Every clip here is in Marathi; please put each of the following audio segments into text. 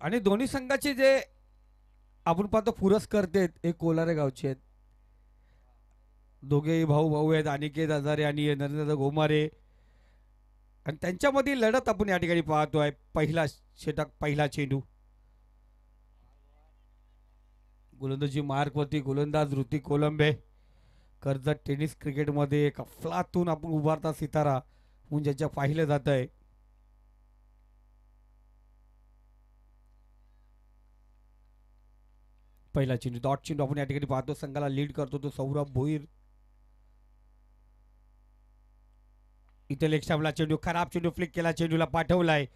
आणि दोन्ही संघाचे जे आपण पाहतो पुरस्कर्ते आहेत हे कोलारे गावचे आहेत. दोघेही भाऊ भाऊ आहेत, अनिकेत हजारे आणि नरेंद्र गोमारे. आणि त्यांच्यामधील लढत आपण या ठिकाणी पाहतोय. पहिला षटक, पहिला चेंडू. गोलंदाजी मार्कवरती गोलंदाज ऋतिक कोलंबे. कर्जत टेनिस क्रिकेटमध्ये एक अफलातून आपण उभारता सितारा म्हणून ज्याच्या पाहिलं जात आहे. पहिला चेंडू, डॉट चेंडू आपण या ठिकाणी पाहतो. संघाला लीड करतो तो सौरभ भोईर. इथे लेग स्टंपला चेंडू, खराब चेंडू फ्लिक केला, चेंडूला पाठवलाय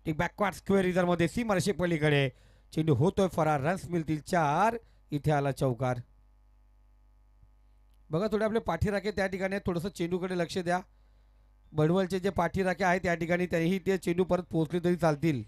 एक बॅकवर्ड स्क्वेअर इजर मध्ये सीमारेषे पलीकडे. चेंडू होतोय फरार, रन्स मिळतील 4. इथे आला चौकार. बघा थोडे आपले पाठीराखे त्या ठिकाणी थोडंसं चेंडूकडे लक्ष द्या. बडवलचे जे पाठीराखे आहेत त्या ठिकाणी तरीही ते चेंडू परत पोहोचले तरी चालतील.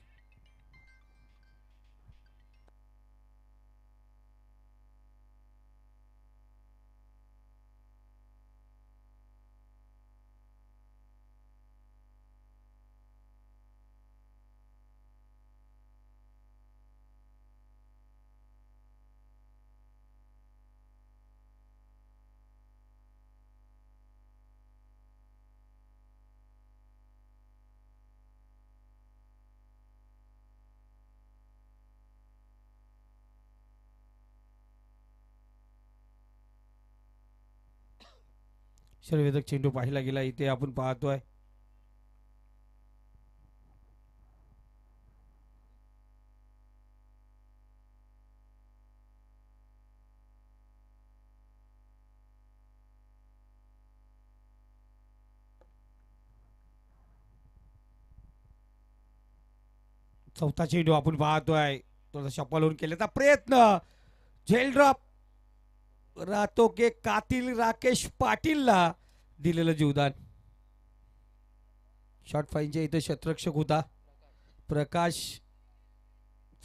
शरवेदक चेंडू पाहिला गेला. इथे आपण पाहतोय चौथा चेंडू आपण पाहतोय. थोडा शपलवून केल्याचा प्रयत्न. झेल ड्रॉप राहतो के कातील राकेश पाटीलला दिलेलं जीवदान. शॉर्ट फाईनच्या इथे शतरक्षक होता प्रकाश,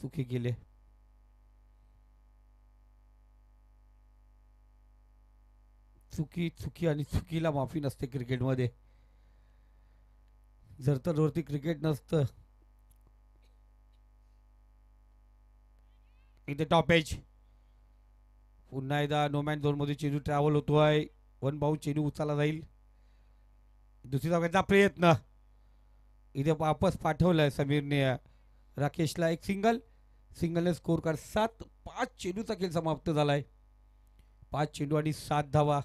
चुकी केले. चुकी चुकी आणि चुकीला माफी नसते क्रिकेटमध्ये. जर तर वरती क्रिकेट नसतं. इथे टॉप एज पुन्हा एकदा नोमॅन झोन मध्ये चेंडू ट्रॅव्हल होतोय. वन बाउंड चेंडू उचलला जाईल. दुसरी धावांचा प्रयत्न इथे वापस पाठवलाय समीरने राकेशला. एक सिंगल, सिंगलने स्कोर कार्ड 7. 5 चेंडूचा खेळ समाप्त झालाय. 5 चेंडू आणि 7 धावा.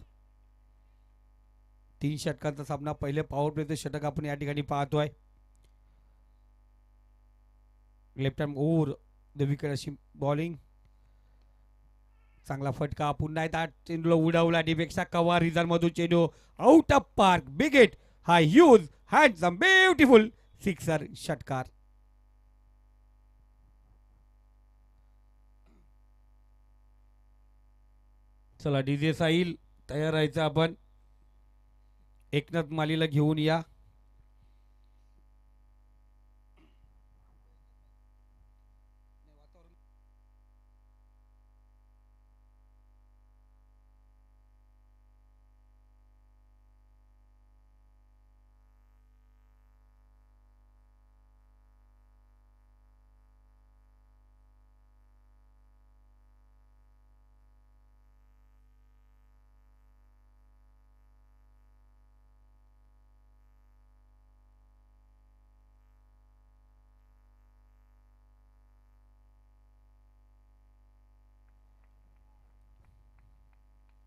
3 षटकांचा सामना. पहिले पॉवर प्लेचे षटक आपण या ठिकाणी पाहतोय. Left hand over the wicket अशी बॉलिंग. चांगला फटका. पुन्हा एकदा चेंडूला उडवला डिपेक्षा कव्हा रिझन मधून चेंडू out of park. Big hit, हा ह्यूज हँडसम ब्युटिफुल सिक्सर षटकार. चला डीजे साहिल तयार राहायचं आपण. एकनाथ मालीला घेऊन या.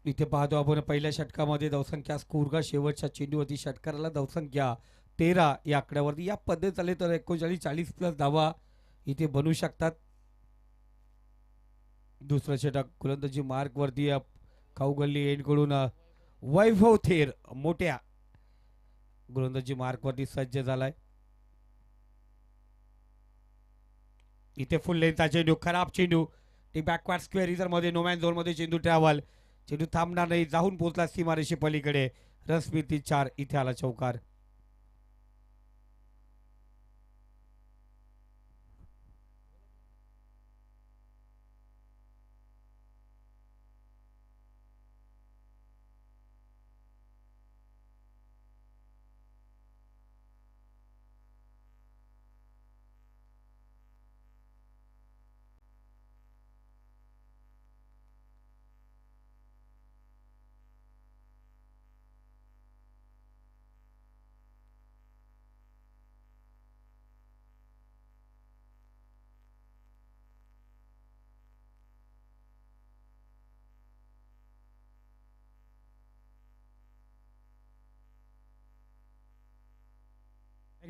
इथे पाहतो आपण पहिल्या षटकामध्ये धावसंख्या स्कोर का शेवटच्या चेंडूवरती षटकाराला धावसंख्या 13 या आकड्यावरती. या पद्धत चालले तर 39-40 प्लस धावा इथे बनू शकतात. दुसरं षटक गोलंदाजी मार्क वरती खाऊगल्ली एंडकडून वैभव थेर मोठ्या गोलंदाजी मार्क वरती सज्ज झालाय. इथे फुल लेंथचा चेंडू, खराब चेंडू. ते बॅकवर्ड स्क्वेअर इजर मध्ये नोमॅन झोन मध्ये चेंडू ट्रॅव्हल. चेंडू थांबणार नाही, जाऊन पोहोचला सीमारेषे पलीकडे. रसमिती 4. इथे आला चौकार.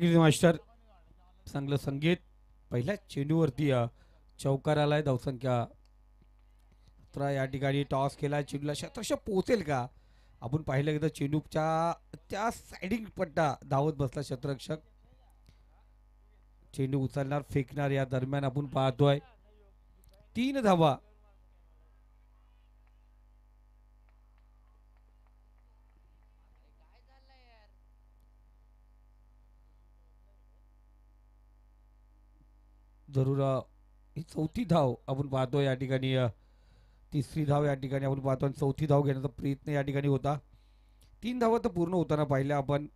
मास्टर चांगलं संगीत. पहिल्या चेंडूवरती चौकार आलाय. धावसंख्या 17. या ठिकाणी टॉस केला. चेंडूला शतश पोहोचेल का आपण पाहिलं एकदा. चेंडूच्या त्या साइडिंग पट्टा धावत बसला क्षेत्ररक्षक. चेंडू उचलणार फेकणार या दरम्यान आपण पाहतोय 3 धावा. जरूर ही चौथी धाव आपण पाहतोय या ठिकाणी. तिसरी धाव या ठिकाणी आपण पाहतो आणि चौथी धाव घेण्याचा प्रयत्न या ठिकाणी होता. 3 धावा तर पूर्ण होताना पाहिल्या आपण.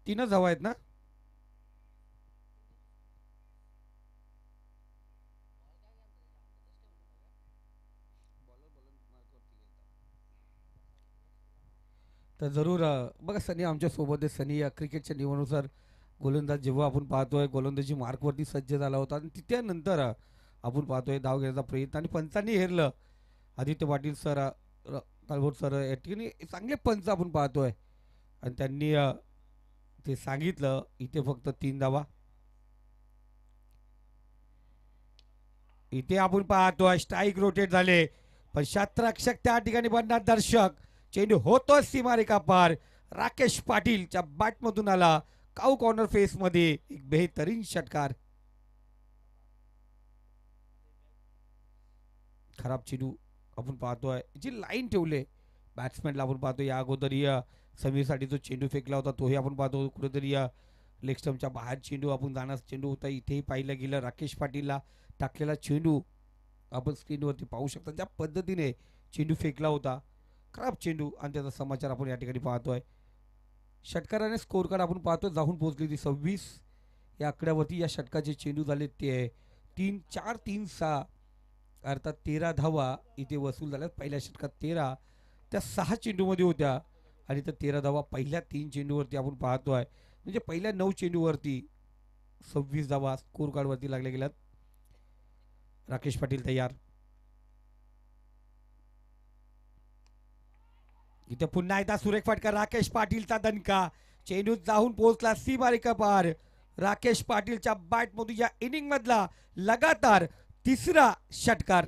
तीनच धावा आहेत ना. तर जरूर बघा सनी आमच्या सोबत आहे. सनी क्रिकेटच्या नियमानुसार गोलंदाज जेव्हा आपण पाहतोय गोलंदाजी मार्कवरती सज्ज झाला होता आणि त्यानंतर आपण पाहतोय धाव घेण्याचा प्रयत्न आणि पंचांनी हेरलं. आदित्य पाटील सर कालभोर सर या ठिकाणी चांगले पंच आपण पाहतोय आणि त्यांनी ते सांगितलं इथे फक्त 3 धावा. इथे आपण पाहतोय स्ट्राईक रोटेट झाले पण क्षेत्ररक्षक त्या ठिकाणी बनणार दर्शक. चेंडू होतो सीमारेखा पार. राकेश पाटीलच्या बॅटमधून आला काऊ कॉर्नर फेस मध्ये एक बेहतरीन षटकार. खराब चेंडू आपण पाहतोय जी लाईन ठेवले बॅट्समॅनला आपण पाहतोय. या अगोदर समीरसाठी जो चेंडू फेकला होता तोही आपण पाहतो कुठेतरी लेग स्टंपच्या बाहेर चेंडू आपण जाणार चेंडू होता. इथेही पाहिलं गेलं राकेश पाटीलला टाकलेला चेंडू आपण स्क्रीनवरती पाहू शकता. ज्या पद्धतीने चेंडू फेकला होता खराब चेंडू आणि त्याचा समाचार आपण या ठिकाणी पाहतोय. षटकाराने स्कोर कार्ड आपण पाहतोय जाऊन पोहोचली ती 26 या आकड्यावरती. या षटकाचे चेंडू झाले ते 3 4 3 6 अर्थात 13 धावा इथे वसूल झाल्या. पहिल्या षटकात 13 त्या 6 चेंडूमध्ये होत्या आणि त्या 13 धावा पहिल्या 3 चेंडूवरती आपण पाहतोय. म्हणजे पहिल्या 9 चेंडूवरती 26 धावा स्कोर कार्डवरती लागल्या गेल्यात. राकेश पाटील तयार. इथे पुन्हा एकदा सुरेख फटका. राकेश पाटीलचा दणका. चेंडू जाऊन पोहोचला सीमारेखा पार. राकेश पाटीलच्या बॅटमधून या इनिंग मधला लगातार 3रा षटकार.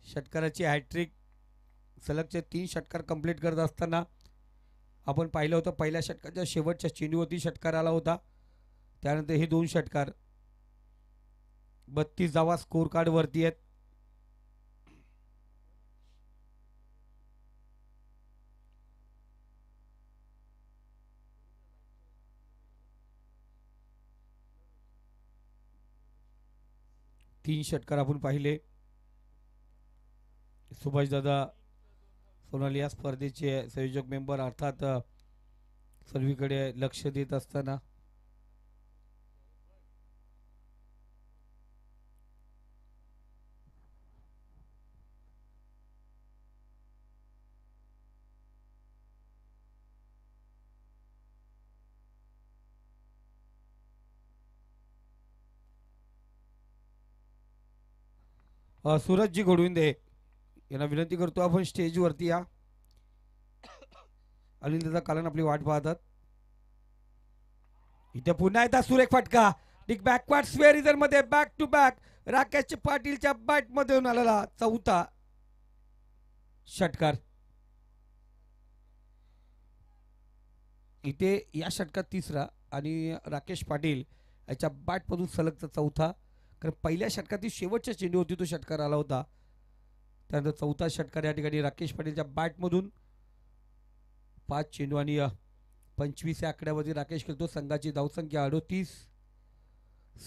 षटकाराची हॅट्रिक. सलगचे 3 षटकार कंप्लीट करत असताना आपण पाहिलं होतं पहिल्या षटकाच्या शेवटच्या चेंडूवरती षटकार आला होता. त्यानंतर हे 2 षटकार 32 धावा स्कोर कार्ड वरती आहेत. तीन षटकार आपण पाहिले. सुभाष दादा सोनाली या स्पर्धेचे संयोजक मेंबर अर्थात सर्वीकडे लक्ष देत असताना सूरजजी घोडविंदे यांना विनंती करतो आपण स्टेजवरती या. अनिल दादा कालन आपली वाट पाहतात. इथे पुन्हा एकदा सुरेख फटका. डिक बॅकवर्ड स्क्वेअर मध्ये बॅक टू बॅक राकेश पाटीलच्या बॅट मध्ये आलेला 4था षटकार. इथे या षटकात 3रा आणि राकेश पाटील याच्या बॅट मधून सलगचा 4था. कारण पहिल्या षटकातील शेवटच्या चेंडूवरती तो षटकार आला होता. त्यानंतर 4था षटकार या ठिकाणी राकेश पाटीलच्या बॅटमधून 5 चेंडू आणि 25 या आकड्यावरती राकेश खेळतो. संघाची धावसंख्या 38.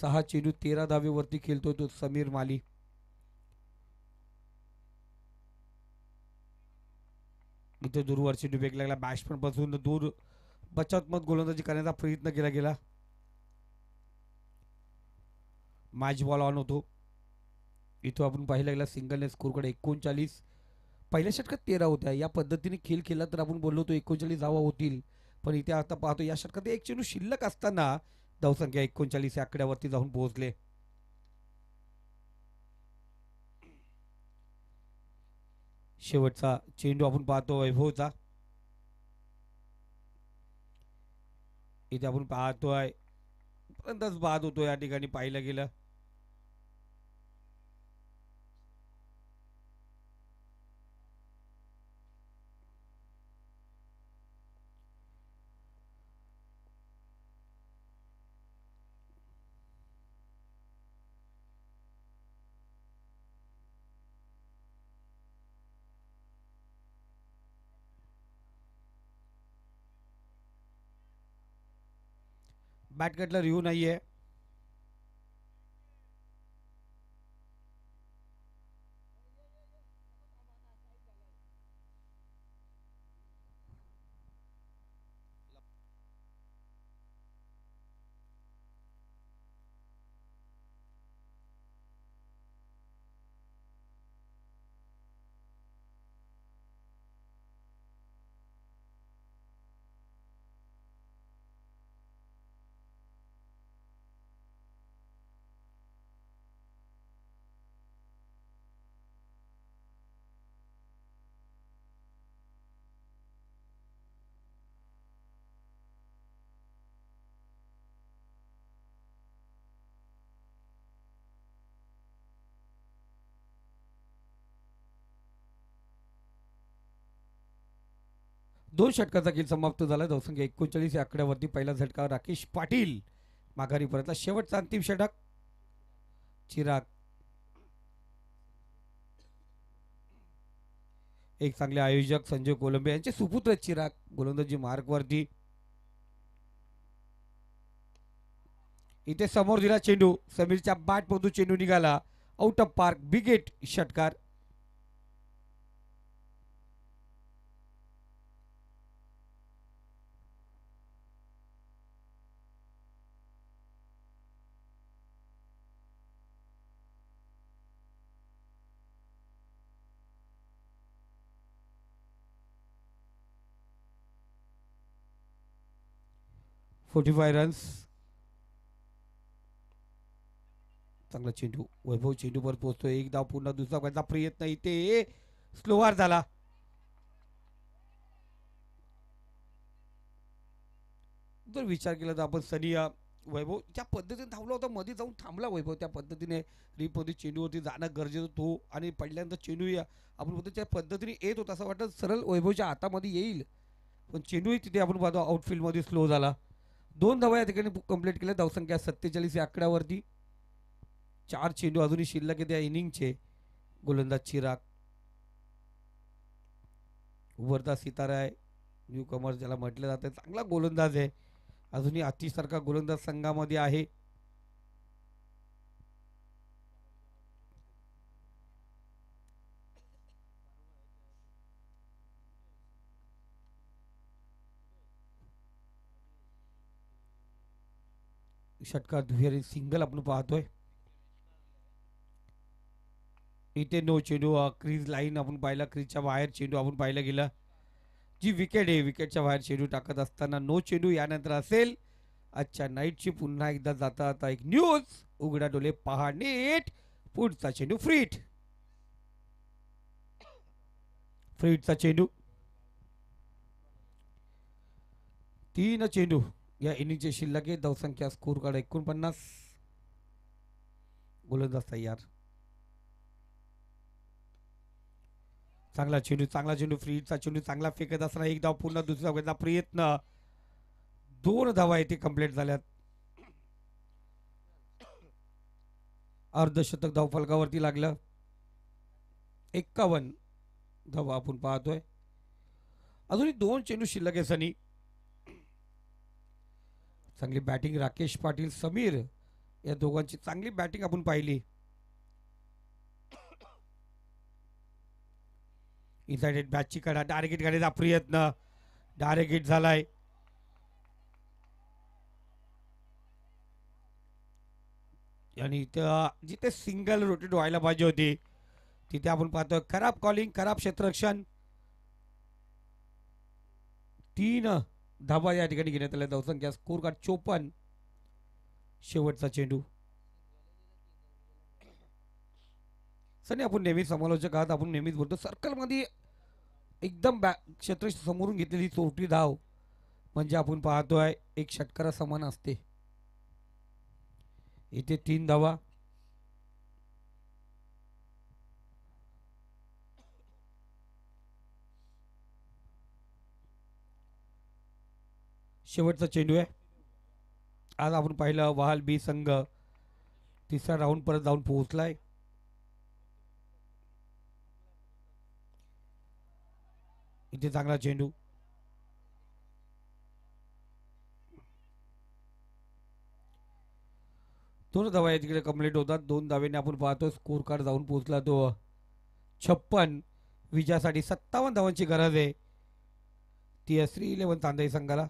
6 चेंडू 13 धावेवरती खेळतो तो समीर माली. इथे दूरवर चेंडू फेकला गेला. बॅट्समन पासून दूर बचावात्मक गोलंदाजी करण्याचा प्रयत्न केला गेला. मॅच बॉल ऑन होतो. इथं आपण पाहिला गेला सिंगलने स्कोरकडे 39. पहिल्या षटकात 13 होत्या. या पद्धतीने खेळ केला तर आपण बोललो तो 39 धावा होतील. पण इथे आता पाहतो या षटकात 1 चेंडू शिल्लक असताना धावसंख्या 39 या आकड्यावरती जाऊन पोहोचले. शेवटचा चेंडू आपण पाहतो वैभवचा. इथे आपण पाहतोय पर्यंतच बाद होतो या ठिकाणी पाहिलं गेलं. बॅट कटला रिव्ह्यू नाहीये. दोन षटकाचा खेळ समाप्त झाला. धावसंख्या 39 या आकड्यावरती पहिला झटका राकेश पाटील माघारी परतला. शेवटचा अंतिम षटक चिराग एक चांगले आयोजक संजय कोलंबे यांचे सुपुत्र चिराग गोलंदाजी मार्गवरती. इथे समोर दिला चेंडू समीरच्या बॅट मधून चेंडू निघाला आउट ऑफ पार्क. बिगेट षटकार. Forty 45 runs. चांगला चेंडू वैभव चेंडूवर पोहोचतोय. एक धाव पुन्हा दुसरा करता प्रयत्न इथे स्लोवार झाला. जर विचार केला तर आपण सनी वैभव ज्या पद्धतीने धावला होता मध्ये जाऊन थांबला वैभव त्या पद्धतीने मध्ये चेंडूवरती जाणं गरजेचं होतो आणि पडल्यानंतर चेंडू आपण बोलतो त्या पद्धतीने येत होता असं वाटतं सरळ वैभवच्या हातामध्ये येईल पण चेंडूही तिथे आपण पाहतो आउटफील्डमध्ये स्लो झाला. 2 धावा या ठिकाणी कंप्लीट केल्या. धावसंख्या 47 या आकड्यावरती. 4 चेंडू अजूनही शिल्लक आहे त्या इनिंगचे. गोलंदाज चिराग उभरता सितारा आहे. न्यू कमर्स ज्याला म्हटलं जातं चांगला गोलंदाज आहे. अजूनही अतिसारखा गोलंदाज संघामध्ये आहे. षटकार दुहेरी सिंगल आपण पाहतोय. इथे नो चेंडू क्रीज लाईन आपण पाहिला. क्रीजच्या बाहेर चेंडू आपण पाहिला गेला. जी विकेट आहे विकेटच्या बाहेर चेंडू टाकत असताना नो चेंडू यानंतर असेल. आजच्या नाईटची पुन्हा एकदा जाता आता एक न्यूज उघडा डोले पहा नीट. पुढचा चेंडू फ्रीटचा चेंडू. 3 चेंडू या इनिंगचे शिल्लक आहे. धावसंख्या स्कोर कार्ड 49. गोलंदाज तयार. चांगला चेंडू फ्रीटचा चेंडू चांगला फेकत असताना एक धाव पुन्हा दुसरा धावांचा प्रयत्न. 2 धावा येथे कंप्लीट झाल्यात. अर्धशतक धाव फलकावरती लागलं. 51 धावा आपण पाहतोय. अजूनही 2 चेंडू शिल्लक आहे सनी. चांगली बॅटिंग राकेश पाटील समीर या दोघांची चांगली बॅटिंग आपण पाहिली. इनसाइड बॅटची कडा डायरेक्ट हिट करण्याचा प्रयत्न. डायरेक्ट हिट झालाय. आणि जिथे सिंगल रोटेट व्हायला पाहिजे होती तिथे आपण पाहतोय खराब कॉलिंग खराब क्षेत्ररक्षण. 3 धाबा या ठिकाणी घेण्यात आल्या. धावसंख्या स्कोर कार्ड 54. शेवटचा चेंडू सनी आपण नेहमी समालोचक आहात, आपण नेहमीच बोलतो सर्कलमध्ये एकदम क्षेत्र समोरून घेतलेली चोरटी धाव म्हणजे आपण पाहतोय एक षटकारा समान असते. इथे 3 धावा. शेवटचा चेंडू आहे. आज आपण पाहिलं वाहल बी संघ तिसरा राऊंड परत जाऊन पोहोचलाय. इथे चांगला चेंडू. दोन धावा तिकडे कंप्लीट होतात. 2 धावेने आपण पाहतो स्कोर कार्ड जाऊन पोहोचला तो 56. विजयासाठी 57 धावांची गरज आहे ती श्री 11 तांदाई संघाला.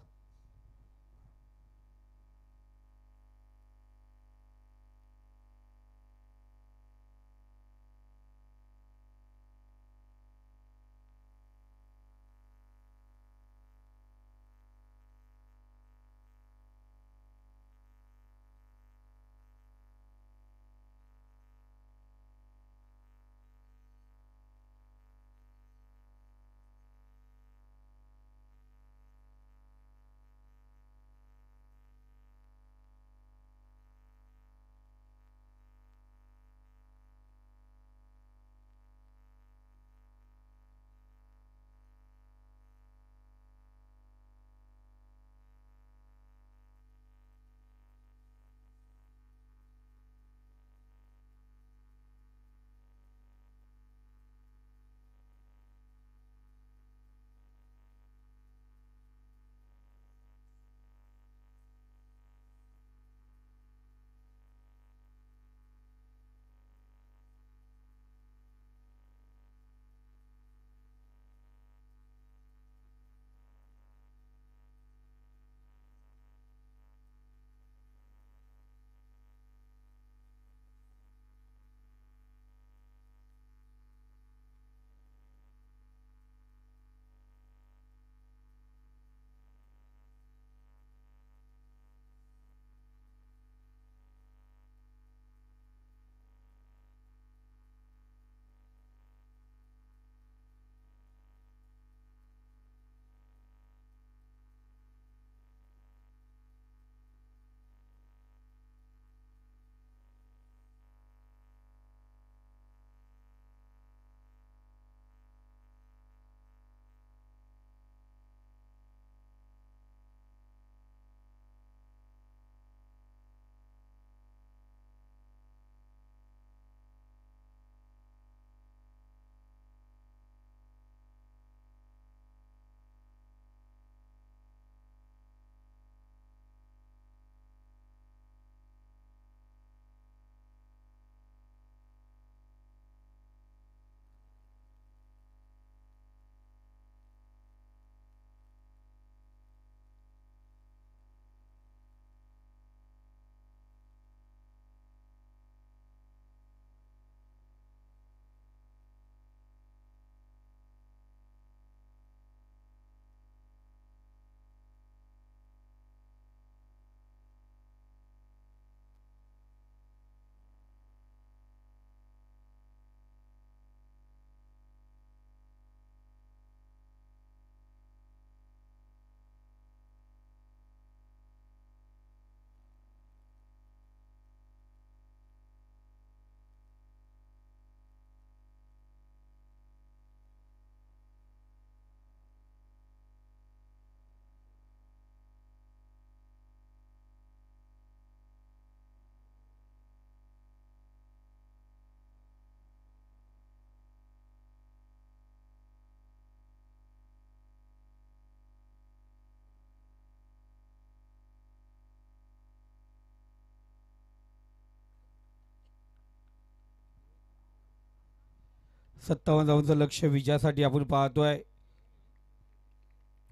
सत्तावन्न धावांचं लक्ष विजयासाठी आपण पाहतोय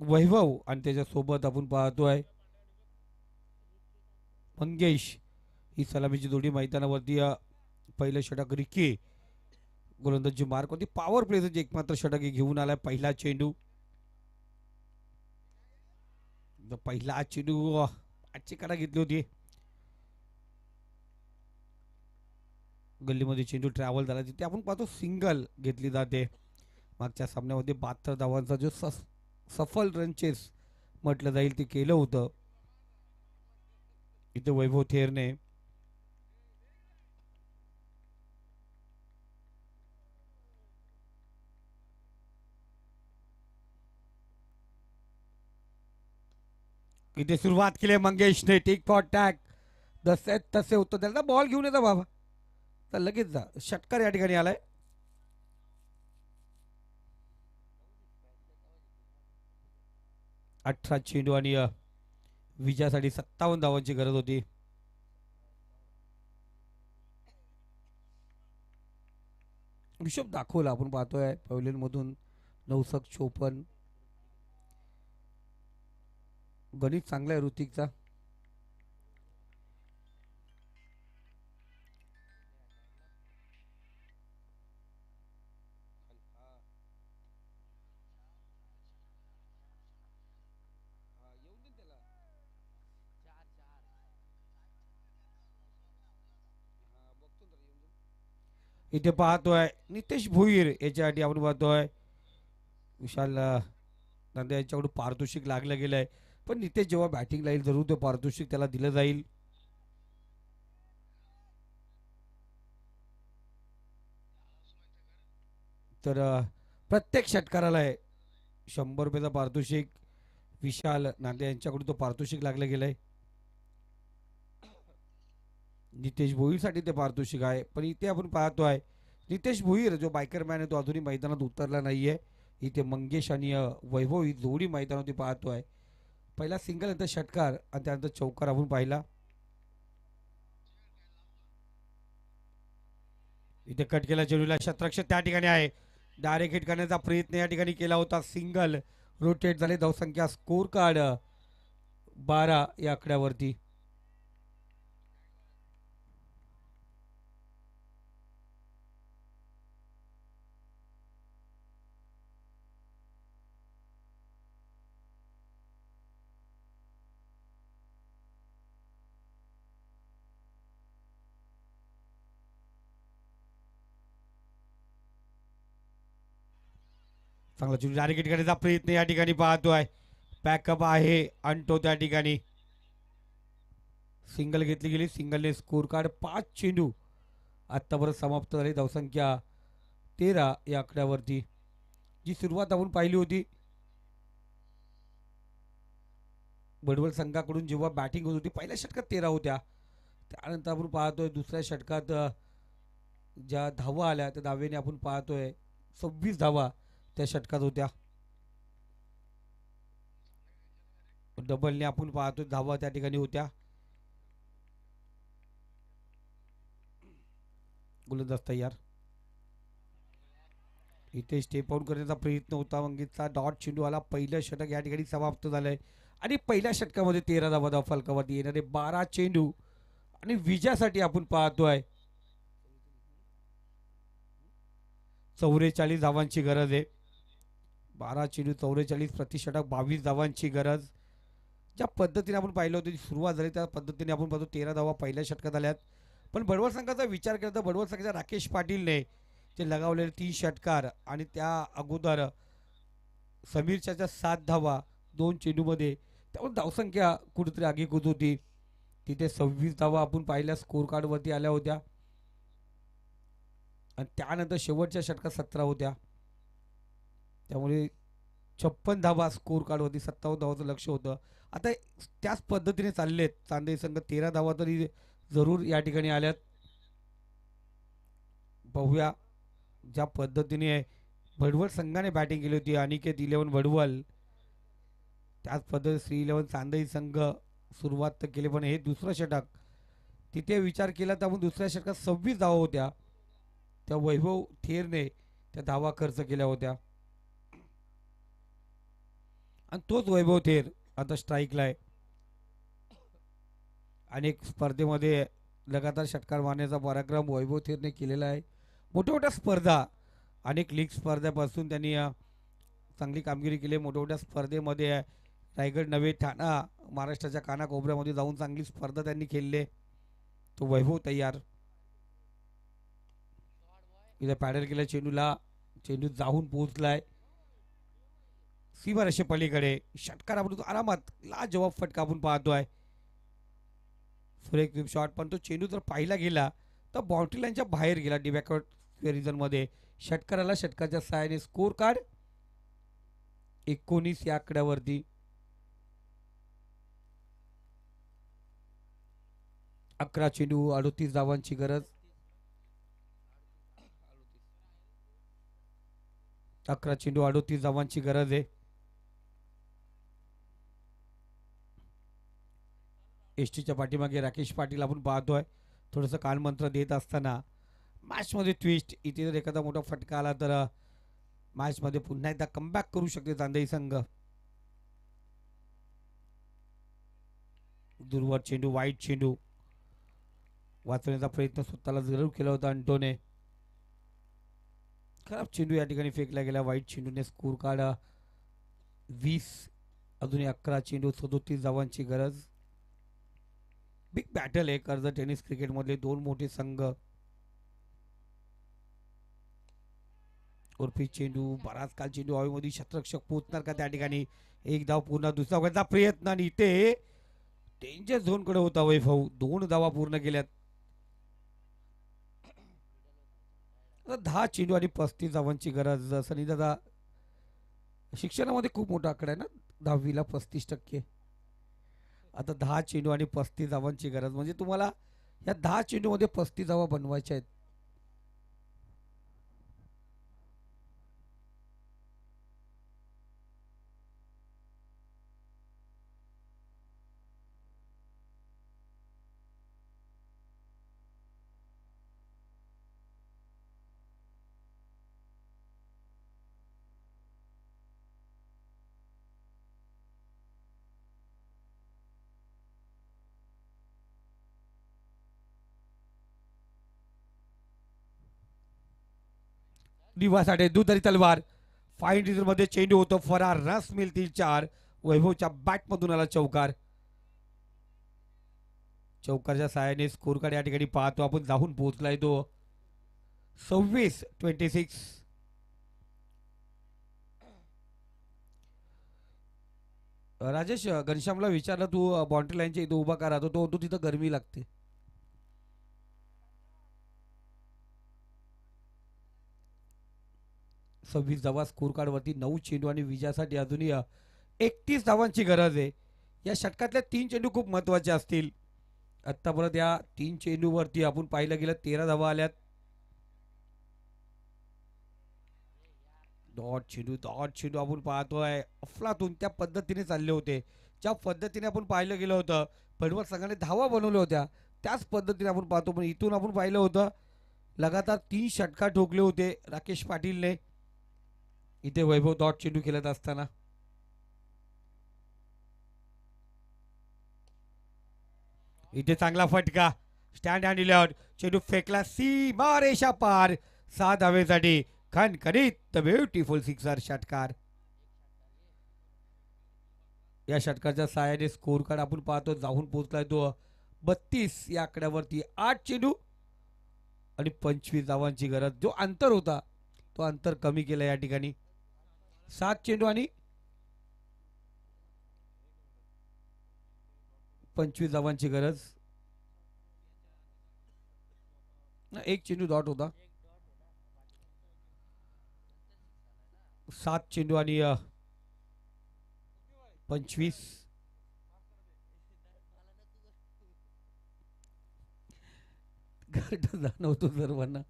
वैभव आणि त्याच्यासोबत आपण पाहतोय मंगेश. ही सलामीची जोडी मैदानावरती पहिलं षटक रिकी गोलंदाजी मार्क होती. पॉवर प्लेचं एकमात्र षटक घेऊन आलाय. पहिला चेंडू पहिला चेंडू आजची कडा घेतली होती. गल्लीमध्ये चेंडू ट्रॅव्हल झाला तिथे आपण पाहतो सिंगल घेतली जाते. मागच्या सामन्यामध्ये 72 धावांचा जो सफल रन चेस म्हटलं जाईल ते केलं होतं इथे वैभव थेरने. इथे सुरुवात केली मंगेशने. टिक फॉर टॅग जसे तसे उत्तर द्यायला. बॉल घेऊन येतो बाबा तर लगेच जा. षटकार या ठिकाणी आलाय. 18 चेंडू आणि विजयासाठी 57 धावांची गरज होती. हिशोब दाखवला आपण पाहतोय पवेलियन मधून. 954 गणित चांगला आहे ऋतिकचा. इथे पाहतोय नितेश भोईर याच्यासाठी आपण पाहतोय विशाल नांदे यांच्याकडून पारितोषिक लागलं गेलंय. पण नितेश जेव्हा बॅटिंगला येईल जरूर ते पारितोषिक त्याला दिलं जाईल. तर प्रत्येक षटकाराला आहे 100 रुपयाचा पारितोषिक. विशाल नांदे यांच्याकडून तो पारितोषिक लागलं गेलंय. नितेश भोईरसाठी ते पारितोषिक आहे. पण इथे आपण पाहतोय नितेश भोईर जो बायकर मॅन आहे तो अजूनही मैदानात उतरला नाहीये. इथे मंगेश आणि वैभव ही जोडी मैदानावरती पाहतोय. पहिला सिंगल नंतर षटकार आणि त्यानंतर चौकार आपण पाहिला. इथे कट केला चेंडूला. शतरक्ष त्या ठिकाणी आहे. डायरेक्ट हिट करण्याचा प्रयत्न या ठिकाणी केला होता. सिंगल रोटेट झाले. धावसंख्या स्कोर कार्ड 12 या आकड्यावरती. चांगला चेंडू डायरेक्ट हिट करण्याचा प्रयत्न या ठिकाणी पाहतोय. पॅकअप आहे आणतो त्या ठिकाणी. सिंगल घेतली गेली. सिंगलने स्कोर कार्ड 5 चेंडू आत्तापर्यंत समाप्त झाली. धावसंख्या 13 या आकड्यावरती. जी सुरुवात आपण पाहिली होती बडवल संघाकडून जेव्हा बॅटिंग होत होती पहिल्या षटकात 13 होत्या. त्यानंतर आपण पाहतोय दुसऱ्या षटकात ज्या धावा आल्या त्या धावेने आपण पाहतोय 26 धावा त्या षटकात होत्या. डबलने आपण पाहतोय धावा त्या ठिकाणी होत्या. गोलंदाज तयार. इथे स्टेप आउट करण्याचा प्रयत्न होता मंगेशचा. डॉट चेंडू आला. पहिलं षटक या ठिकाणी समाप्त झालंय आणि पहिल्या षटकामध्ये 13 धावा फलकावरती येणारे 12 चेंडू आणि विजयासाठी आपण पाहतोय 44 धावांची गरज आहे. 12 चेंडू 44 प्रति षटक 22 धावांची गरज. ज्या पद्धतीने आपण पाहिलं होतं सुरुवात झाली त्या पद्धतीने आपण पाहतो 13 धावा पहिल्या षटकात आल्यात. पण बडवल संघाचा विचार केला तर बडवल संघाच्या राकेश पाटीलने ते लगावलेले 3 षटकार आणि त्या अगोदर समीरच्या 7 धावा 2 चेंडूमध्ये त्यामुळे धावसंख्या कुठेतरी आगीकूच होती. तिथे 26 धावा आपण पाहिल्या स्कोर कार्डवरती आल्या होत्या आणि त्यानंतर शेवटच्या षटकात 17 होत्या. त्यामुळे 56 धावा स्कोर कार्डवरती 57 धावाचं लक्ष होतं. आता त्याच पद्धतीने चाललेत. चांदई संघ 13 धावा तरी जरूर या ठिकाणी आल्यात. पाहूया ज्या पद्धतीने भडवल संघाने बॅटिंग केली होती अनिकेत 11 भडवल त्याच पद्धतीने श्री 11 चांदई संघ सुरुवात तर केली. पण हे दुसरं षटक तिथे विचार केला तर आपण दुसऱ्या षटकात 26 धावा होत्या. त्या वैभव थेरने त्या धावा खर्च केल्या होत्या आणि तोच वैभव थेर आता स्ट्राईकला आहे. अनेक स्पर्धेमध्ये लगातार षटकार मारण्याचा पराक्रम वैभव थेरने केलेला आहे. मोठ्या मोठ्या स्पर्धा अनेक लीग स्पर्धेपासून त्यांनी चांगली कामगिरी केली. मोठ्या मोठ्या स्पर्धेमध्ये रायगड नवे ठाणा महाराष्ट्राच्या कानाकोपऱ्यामध्ये जाऊन चांगली स्पर्धा त्यांनी खेळली. तो वैभव तयार. इथे पॅडल केल्या चेंडूला, चेंडू जाऊन पोहोचलाय सीमा रेषे पलीकडे. षटकार आपण आरामात लाजवाब फटका आपण पाहतोय. सुरेख शॉट, पण तो चेंडू जर पाहिला गेला तर बाउंड्री लाईनच्या बाहेर गेला डी बॅकवर्ड स्क्वेअर मध्ये. षटकाराला षटकाच्या सहाय्याने स्कोर कार्ड 19 या आकड्यावरती. 11 चेंडू 38 धावांची गरज. 11 चेंडू 38 धावांची गरज आहे. एसटीच्या पाठीमागे राकेश पाटील आपण पाहतोय थोडंसं कानमंत्र देत असताना. मॅचमध्ये ट्विस्ट, इथे जर एखादा मोठा फटका आला तर मॅचमध्ये पुन्हा एकदा कमबॅक करू शकते चांदई संघ. दूरवर चेंडू, वाईट चेंडू वाचवण्याचा प्रयत्न स्वतःला जरूर केला होता अंटोने. खराब चेंडू या ठिकाणी फेकला गेला वाईट चेंडूने. स्कोर कार्ड 20, अजूनही 11 चेंडू 37 धावांची गरज. बिग बॅटल आहे कर्ज टेनिस क्रिकेट मधले दोन मोठे संघ. उर्फी चेंडू, बराच काल चेंडू हवेमध्ये, शतरक्षक पोहोचणार का त्या ठिकाणी. एक धाव पूर्ण, दुसरा धावांचा प्रयत्न आणि इथे डेंजर झोन कडे होता वैभव. 2 धावा पूर्ण केल्यात. 10 चेंडू आणि 35 धावांची गरज. सनी दादा, शिक्षणामध्ये खूप मोठा आकडा आहे ना 10वीला 35%. आता 10 चेंडू आणि 35 धावांची गरज, म्हणजे तुम्हाला या 10 चेंडू मध्ये 35 धावा बनवायच्या आहेत. निवासाठी दुधारी तलवार फाईन डिझल मध्ये चेंडू होतो फरार. रस मिळतील 4. वैभवच्या बॅट मधून आला चौकार. चौकारच्या सहाय्याने स्कोर कार्ड या ठिकाणी पाहतो आपण जाऊन पोहोचलाय तो 26-26. राजेश, घनश्यामला विचारलं तू बाउंड्री लाईनच्या इथं उभा का राहतो, तो तिथं गरमी लागते. 26 धावा स्कोर कार्ड वरती. 9 चेंडू आणि विजयासाठी अजूनही 31 धावांची गरज आहे. या षटकातल्या 3 चेंडू खूप महत्वाचे असतील. आतापर्यंत या 3 चेंडूवरती आपण पाहिलं गेलं 13 धावा आल्यात. डॉट चेंडू आपण पाहतोय. अफलातून त्या पद्धतीने चालले होते, ज्या पद्धतीने आपण पाहिलं गेलं होतं. पडवळ संघाने धावा बनवल्या होत्या त्याच पद्धतीने आपण पाहतो. पण इथून आपण पाहिलं होतं लगातार 3 षटकार ठोकले होते राकेश पाटीलने. इथे वैभव डॉट चेंडू खेळत असताना इथे चांगला फटका. स्टँड हँड इलेव्हन, चेंडू फेकला सीमा रेषा पार. 6 धावेसाठी खणखणीत ब्युटिफुल सिक्सर षटकार. या षटकाच्या सहाय्याने स्कोर कार्ड आपण पाहतो जाऊन पोहोचलाय तो 32 या आकड्यावरती. 8 चेंडू आणि 25 धावांची गरज. जो अंतर होता तो अंतर कमी केला या ठिकाणी. 7 चेंडू आणि 25 धावांची गरज. 1 चेंडू डॉट होता. 7 चेंडू आणि 25. जाणवतो सर्वांना.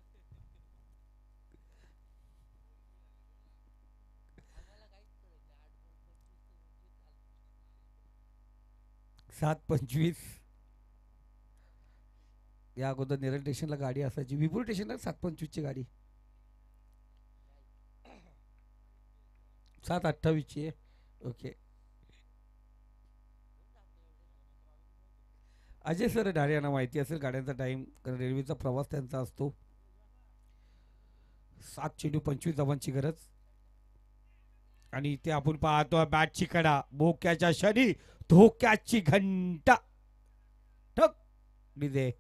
सात 25 या अगोदर नेरळ स्टेशनला गाडी असायची, विपुल स्टेशनला 7:25 ची गाडी. 7:28 ची आहे. ओके. अजय सर ढारे यांना माहिती असेल गाड्यांचा टाइम, कारण रेल्वेचा प्रवास त्यांचा असतो. 7 चेंडू 25 धावांची गरज. आणि इथे आपण पाहतो बॅटची कडा, बोक्याच्या शनी, धोक्याची घंटा. ठक डिजे.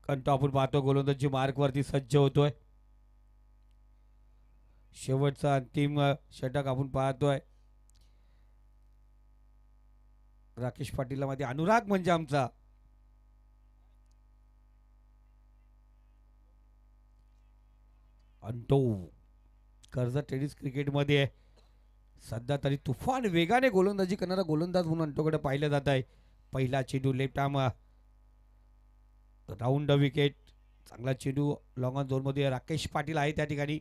कंटो आपण पाहतो गोलंदाजी मार्क वरती सज्ज होतोय. शेवटचा अंतिम षटक आपण पाहतोय. राकेश पाटीलला मध्ये अनुराग म्हणजे आमचा अंटो. कर्जत टेनिस क्रिकेटमध्ये सध्या तरी तुफान वेगाने गोलंदाजी करणारा गोलंदाज म्हणून अंटोकडे पाहिलं जात आहे. पहिला चेंडू लेफ्ट आर्म राऊंड विकेट. चांगला चेंडू लॉंग ऑन झोनमध्ये राकेश पाटील आहे त्या ठिकाणी.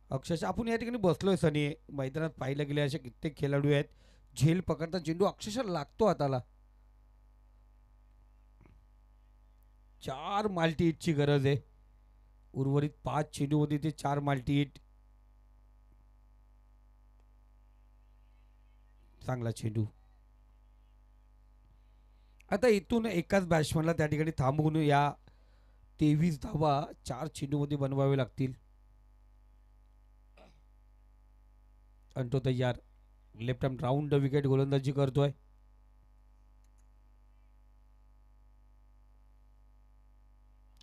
अक्षरशः आपण या ठिकाणी बसलोय सनी. मैदानात पाहिलं गेले असे कित्येक खेळाडू आहेत. झेल पकडता चेंडू अक्षरशः लागतो हाताला. 4 माल्टी हिटची गरज आहे. उर्वरित 5 चेंडू होते ते 4 माल्टी हिट. चांगला चेंडू. आता इथून एकाच बॅट्समॅनला त्या ठिकाणी थांबवून या 23 धावा 4 चेंडूमध्ये बनवावे लागतील. अंटो तयार. लेफ्ट आर्म राऊंड विकेट गोलंदाजी करतोय.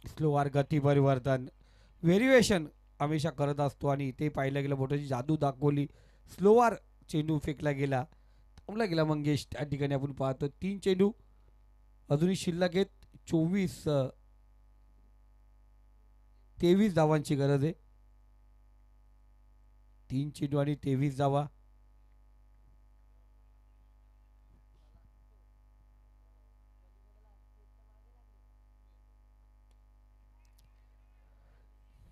स्लोवार गती परिवर्तन व्हेरिएशन हमेशा करत असतो आणि इथे पाहिलं गेलं बोटाची जादू दाखवली. स्लोवार चेंडू फेकला गेला. थांबला गेला मंगेश. त्या ठिकाणी आपण पाहतो 3 चेंडू अजूनही शिल्लक आहेत. 23 धावांची गरज आहे. 3 चेंडू आणि 23 धावा.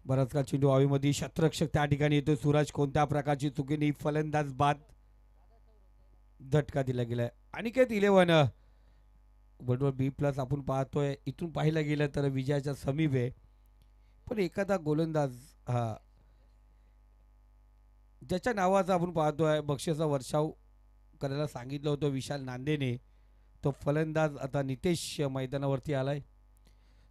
बराच का चेंडू हवेमध्ये. शतरक्षक त्या ठिकाणी येतो. सूरज कोणत्या प्रकारची चुकीने फलंदाज बाद. झटका दिला गेलाय. अनिकेत 11 बरोबर B+ आपण पाहतोय. इथून पाहिलं गेलं तर विजयाच्या समीप आहे. पण एखादा गोलंदाज हा ज्याच्या नावाचा आपण पाहतोय बक्षिसाचा वर्षाव करायला सांगितलं होतं विशाल नांदेने, तो फलंदाज आता नितेश मैदानावरती आलाय.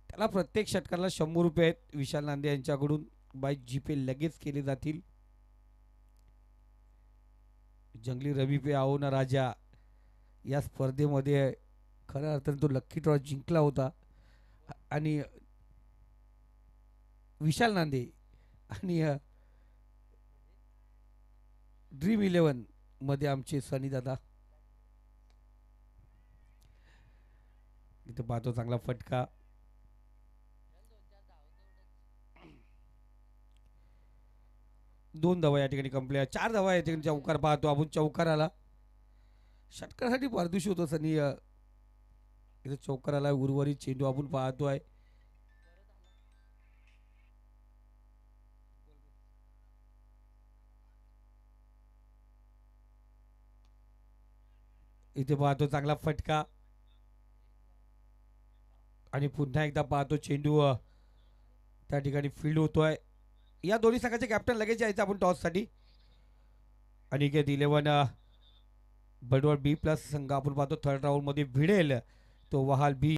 त्याला प्रत्येक षटकाला 100 रुपये आहेत विशाल नांदे यांच्याकडून. बाय जीपे लगेच केले जातील. जंगली रवी पे आओ ना राजा या स्पर्धेमध्ये खऱ्या अर्थाने तो लक्की ड्रॉ जिंकला होता. आणि विशाल नांदे आणि ड्रीम 11 मध्ये आमचे सनी दादा. इथे पाहतो चांगला फटका. दोन धावा या ठिकाणी कंप्लीट. 4 धावा या ठिकाणी चौकार पाहतो आपण. चौकार आला. षटकासाठी पारदर्शी होतो सनी. इथे चौकार आला. उर्वरित चेंडू आपण पाहतोय. इथे पाहतो चांगला फटका आणि पुन्हा एकदा पाहतो चेंडू त्या ठिकाणी फील्ड होतोय. या दोन्ही संघाचे कॅप्टन लगेच यायचं आपण टॉससाठी. अनिकेत 11 बडवर B+ संघ आपण पाहतो थर्ड राऊंडमध्ये भिडेल. तो वहाल B